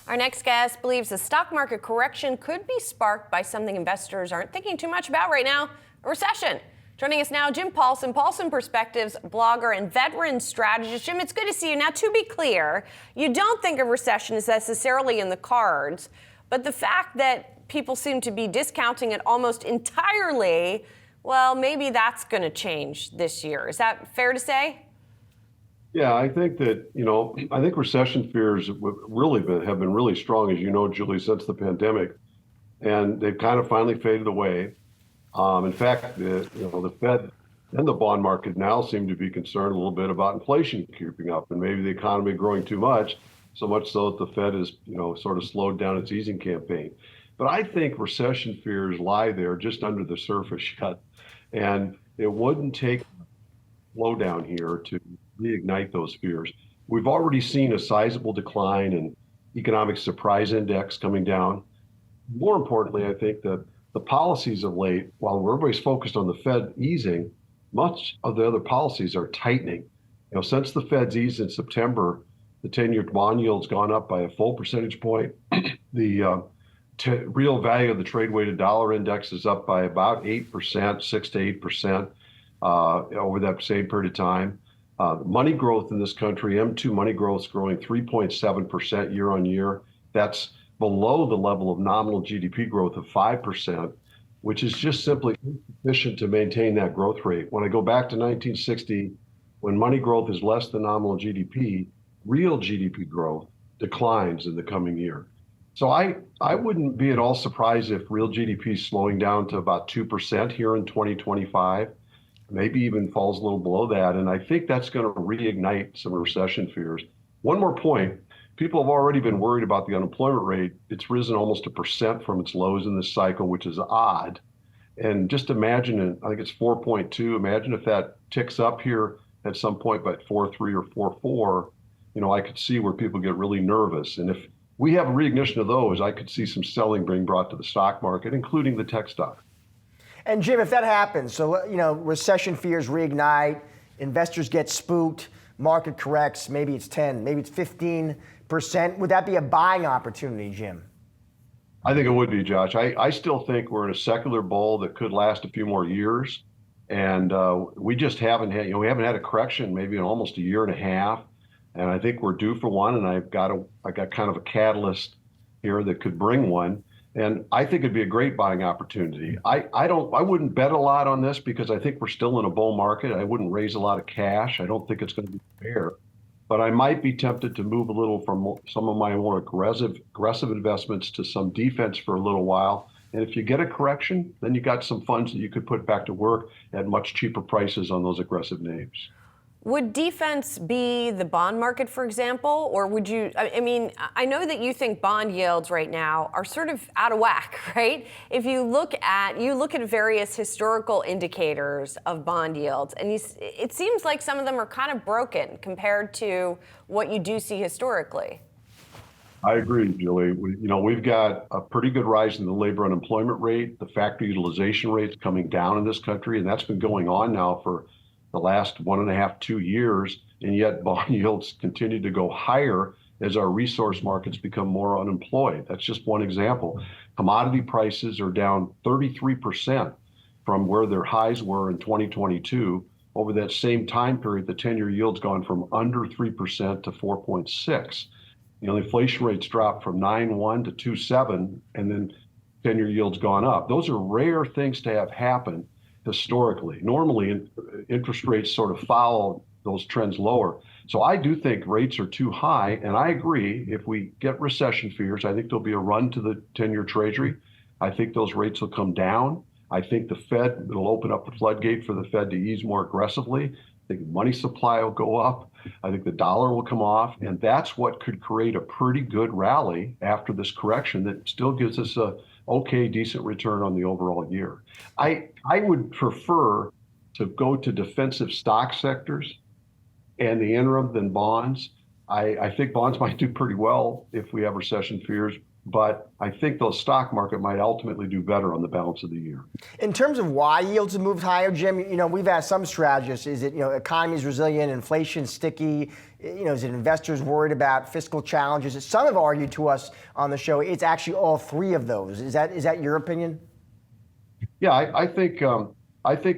Our next guest believes the stock market correction could be sparked by something investors aren't thinking too much about right now, a recession. Joining us now, Jim Paulsen, Paulsen Perspectives blogger and veteran strategist. Jim, it's good to see you. Now, to be clear, you don't think a recession is necessarily in the cards, but the fact that people seem to be discounting it almost entirely, well, maybe that's going to change this year. Is that fair to say? Yeah, I think that, I think recession fears have been really strong, as you know, Julie, since the pandemic, and they've kind of finally faded away. In fact, the Fed and the bond market now seem to be concerned a little bit about inflation creeping up and maybe the economy growing too much, so much so that the Fed has, sort of slowed down its easing campaign. But I think recession fears lie there just under the surface yet, and it wouldn't take a slowdown here to reignite those fears. We've already seen a sizable decline in economic surprise index coming down. More importantly, I think that the policies of late, while everybody's focused on the Fed easing, much of the other policies are tightening. Since the Fed's eased in September, the 10-year bond yield's gone up by a full percentage point. The real value of the trade-weighted dollar index is up by about 8%, 6 to 8% over that same period of time. Money growth in this country, M2 money growth is growing 3.7% year on year. That's below the level of nominal GDP growth of 5%, which is just simply insufficient to maintain that growth rate. When I go back to 1960, when money growth is less than nominal GDP, real GDP growth declines in the coming year. So I wouldn't be at all surprised if real GDP is slowing down to about 2% here in 2025, maybe even falls a little below that. And I think that's going to reignite some recession fears. One more point. People have already been worried about the unemployment rate. It's risen almost 1% from its lows in this cycle, which is odd. And just imagine it, I think it's 4.2. Imagine if that ticks up here at some point by 4.3 or 4.4, I could see where people get really nervous. And if we have a reignition of those, I could see some selling being brought to the stock market, including the tech stock. And Jim, if that happens, so, recession fears reignite, investors get spooked, market corrects, maybe it's 10, maybe it's 15%. Would that be a buying opportunity, Jim? I think it would be, Josh. I still think we're in a secular bull that could last a few more years. And we just haven't had, we haven't had a correction maybe in almost a year and a half. And I think we're due for one. And I got kind of a catalyst here that could bring one. And I think it'd be a great buying opportunity. I wouldn't bet a lot on this because I think we're still in a bull market. I wouldn't raise a lot of cash. I don't think it's going to be fair. But I might be tempted to move a little from some of my more aggressive investments to some defense for a little while. And if you get a correction, then you got some funds that you could put back to work at much cheaper prices on those aggressive names. Would defense be the bond market, for example, or would you, I know that you think bond yields right now are sort of out of whack, right? If you look at various historical indicators of bond yields, and it seems like some of them are kind of broken compared to what you do see historically. I agree, Julie. We've got a pretty good rise in the labor unemployment rate. The factory utilization rate's coming down in this country, and that's been going on now for the last 1.5, 2 years, and yet bond yields continue to go higher as our resource markets become more unemployed. That's just one example. Commodity prices are down 33% from where their highs were in 2022. Over that same time period, the 10-year yield's gone from under 3% to 4.6. The inflation rate's dropped from 9.1 to 2.7, and then 10-year yield's gone up. Those are rare things to have happen historically. Normally, interest rates sort of follow those trends lower. So I do think rates are too high, and I agree, if we get recession fears, I think there'll be a run to the 10-year Treasury. I think those rates will come down. I think the Fed, it'll open up the floodgate for the Fed to ease more aggressively. I think money supply will go up. I think the dollar will come off, and that's what could create a pretty good rally after this correction that still gives us a decent return on the overall year. I would prefer to go to defensive stock sectors and the interim than bonds. I think bonds might do pretty well if we have recession fears. but I think the stock market might ultimately do better on the balance of the year. In terms of why yields have moved higher, Jim, we've asked some strategists, is it, economy's resilient, inflation sticky, is it investors worried about fiscal challenges? Some have argued to us on the show it's actually all three of those. Is that your opinion? Yeah, I think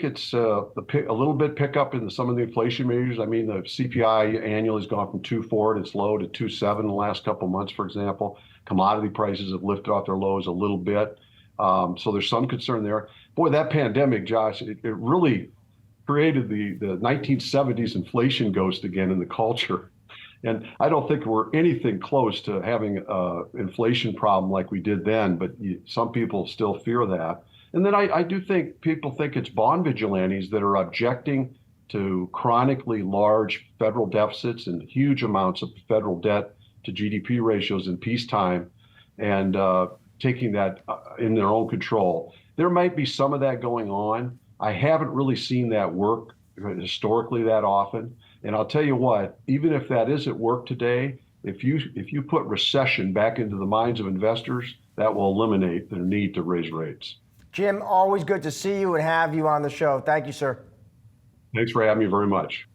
it's a little bit pickup in some of the inflation measures. I mean, the CPI annual has gone from 2.4 at its low to 2.7 in the last couple of months, for example. Commodity prices have lifted off their lows a little bit. So there's some concern there. Boy, that pandemic, Josh, it really created the 1970s inflation ghost again in the culture. And I don't think we're anything close to having an inflation problem like we did then, but some people still fear that. And then I do think people think it's bond vigilantes that are objecting to chronically large federal deficits and huge amounts of federal debt to GDP ratios in peacetime and taking that in their own control. There might be some of that going on. I haven't really seen that work historically that often. And I'll tell you what, even if that is at work today, if you put recession back into the minds of investors, that will eliminate the need to raise rates. Jim, always good to see you and have you on the show. Thank you, sir. Thanks for having me very much.